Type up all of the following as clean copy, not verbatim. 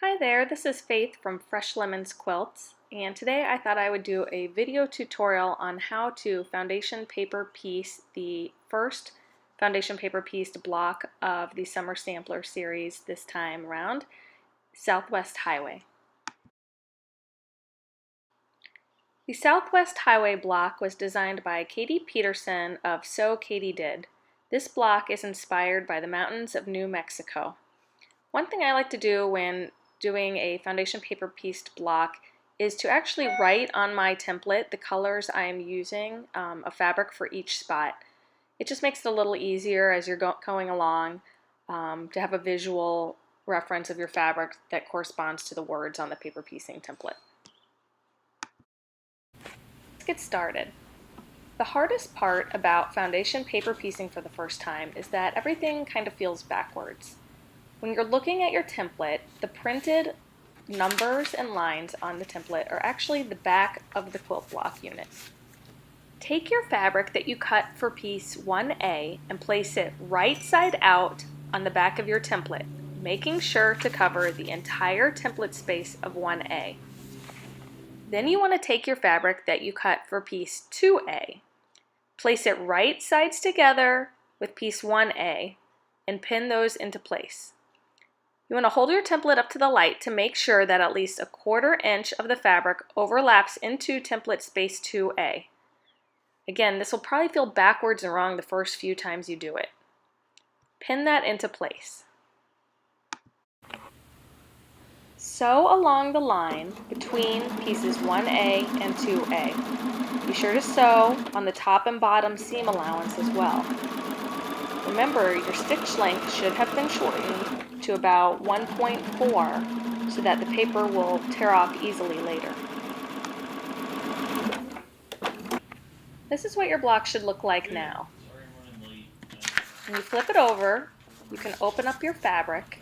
Hi there, this is Faith from Fresh Lemons Quilts, and today I thought I would do a video tutorial on how to foundation paper piece the first foundation paper pieced block of the Summer Sampler series this time around, Southwest Highway. The Southwest Highway block was designed by Pedersen of So Katie Did. This block is inspired by the mountains of New Mexico. One thing I like to do when doing a foundation paper pieced block is to actually write on my template the colors I am using of fabric for each spot. It just makes it a little easier as you're going along to have a visual reference of your fabric that corresponds to the words on the paper piecing template. Let's get started. The hardest part about foundation paper piecing for the first time is that everything kind of feels backwards. When you're looking at your template, the printed numbers and lines on the template are actually the back of the quilt block unit. Take your fabric that you cut for piece 1A and place it right side out on the back of your template, making sure to cover the entire template space of 1A. Then you want to take your fabric that you cut for piece 2A, place it right sides together with piece 1A, and pin those into place. You want to hold your template up to the light to make sure that at least 1/4 inch of the fabric overlaps into template space 2A. Again, this will probably feel backwards and wrong the first few times you do it. Pin that into place. Sew along the line between pieces 1A and 2A. Be sure to sew on the top and bottom seam allowance as well. Remember, your stitch length should have been shortened to about 1.4 so that the paper will tear off easily later. This is what your block should look like now. When you flip it over, you can open up your fabric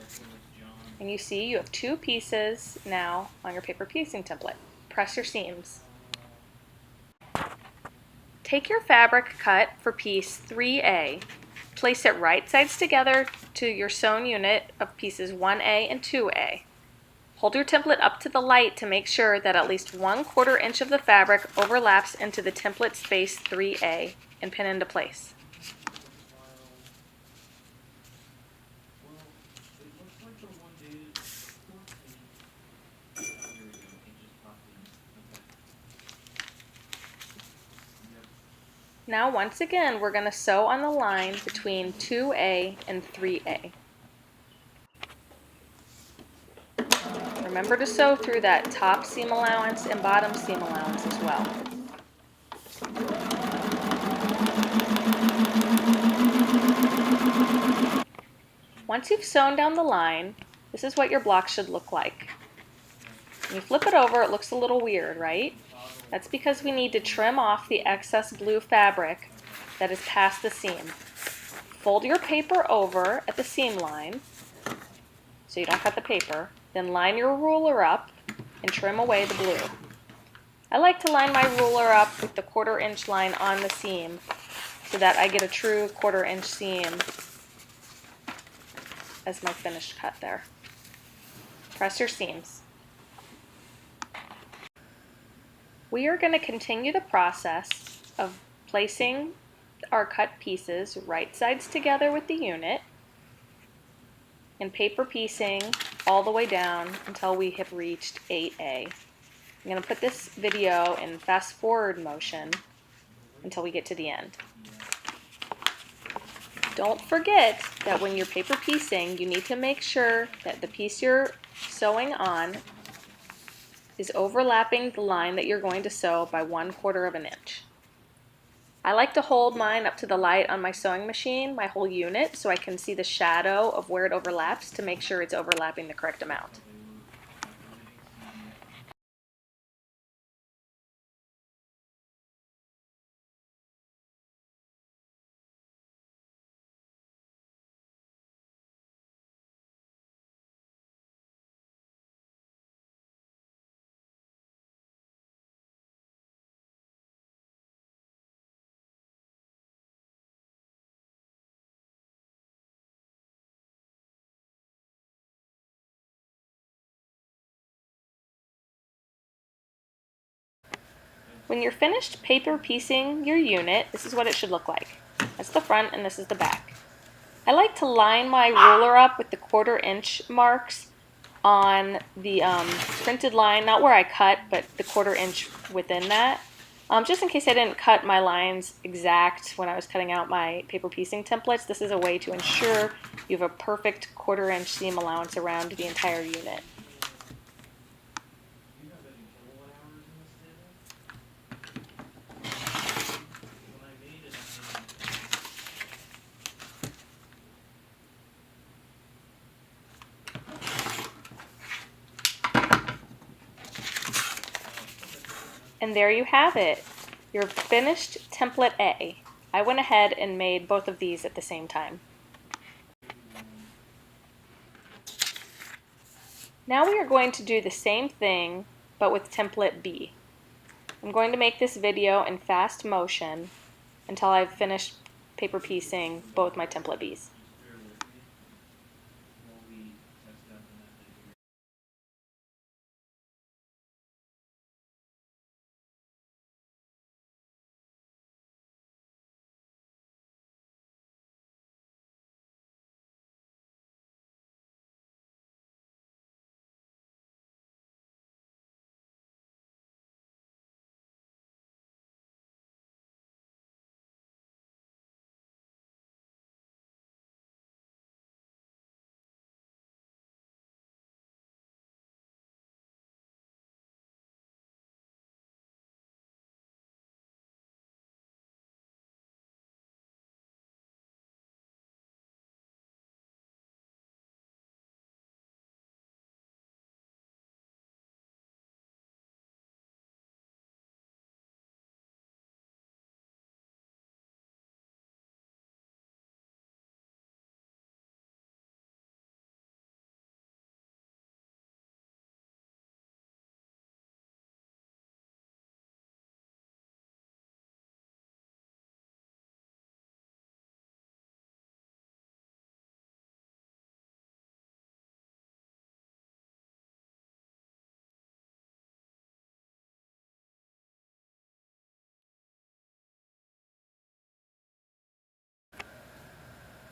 and you see you have 2 pieces now on your paper piecing template. Press your seams. Take your fabric cut for piece 3A. Place it right sides together to your sewn unit of pieces 1A and 2A. Hold your template up to the light to make sure that at least 1/4 inch of the fabric overlaps into the template space 3A and pin into place. Now once again, we're going to sew on the line between 2A and 3A. Remember to sew through that top seam allowance and bottom seam allowance as well. Once you've sewn down the line, this is what your block should look like. When you flip it over, it looks a little weird, right? That's because we need to trim off the excess blue fabric that is past the seam. Fold your paper over at the seam line so you don't cut the paper. Then line your ruler up and trim away the blue. I like to line my ruler up with the 1/4 inch line on the seam so that I get a true 1/4 inch seam as my finished cut there. Press your seams. We are going to continue the process of placing our cut pieces right sides together with the unit and paper piecing all the way down until we have reached 8A. I'm going to put this video in fast forward motion until we get to the end. Don't forget that when you're paper piecing, you need to make sure that the piece you're sewing on is overlapping the line that you're going to sew by 1/4 inch. I like to hold mine up to the light on my sewing machine, my whole unit, so I can see the shadow of where it overlaps to make sure it's overlapping the correct amount. When you're finished paper piecing your unit, this is what it should look like. That's the front and this is the back. I like to line my ruler up with the 1/4 inch marks on the printed line, not where I cut, but the 1/4 inch within that. Just in case I didn't cut my lines exact when I was cutting out my paper piecing templates, this is a way to ensure you have a perfect 1/4 inch seam allowance around the entire unit. And there you have it, your finished template A. I went ahead and made both of these at the same time. Now we are going to do the same thing, but with template B. I'm going to make this video in fast motion until I've finished paper piecing both my template Bs.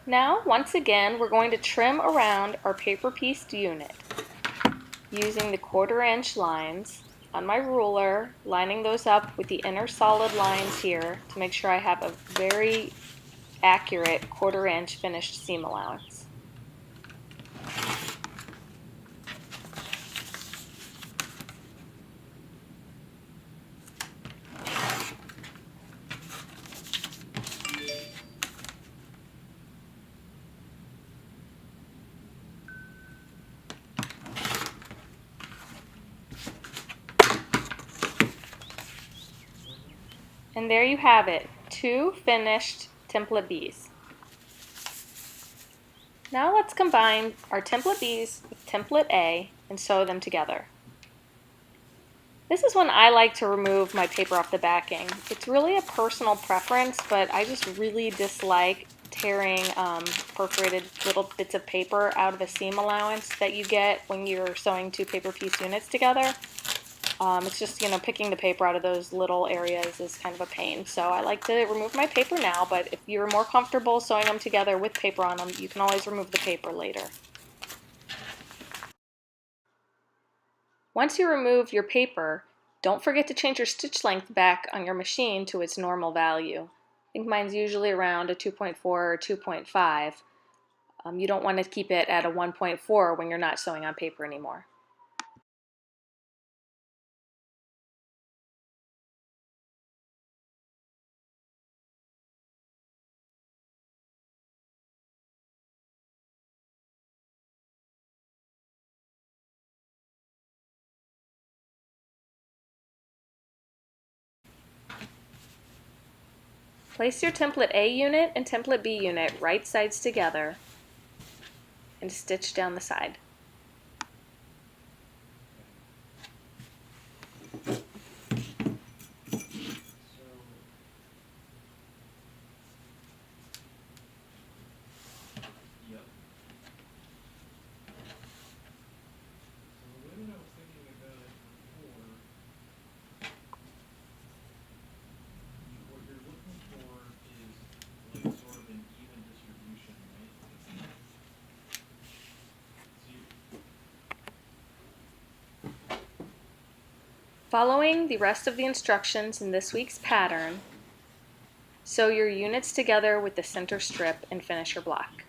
Now, once again, we're going to trim around our paper pieced unit using the 1/4 inch lines on my ruler, lining those up with the inner solid lines here to make sure I have a very accurate 1/4 inch finished seam allowance. And there you have it, 2 finished template Bs. Now let's combine our template Bs with template A and sew them together. This is when I like to remove my paper off the backing. It's really a personal preference, but I just really dislike tearing perforated little bits of paper out of the seam allowance that you get when you're sewing 2 paper piece units together. It's just, picking the paper out of those little areas is kind of a pain. So I like to remove my paper now, but if you're more comfortable sewing them together with paper on them, you can always remove the paper later. Once you remove your paper, don't forget to change your stitch length back on your machine to its normal value. I think mine's usually around a 2.4 or 2.5. You don't want to keep it at a 1.4 when you're not sewing on paper anymore. Place your template A unit and template B unit right sides together and stitch down the side. Following the rest of the instructions in this week's pattern, sew your units together with the center strip and finish your block.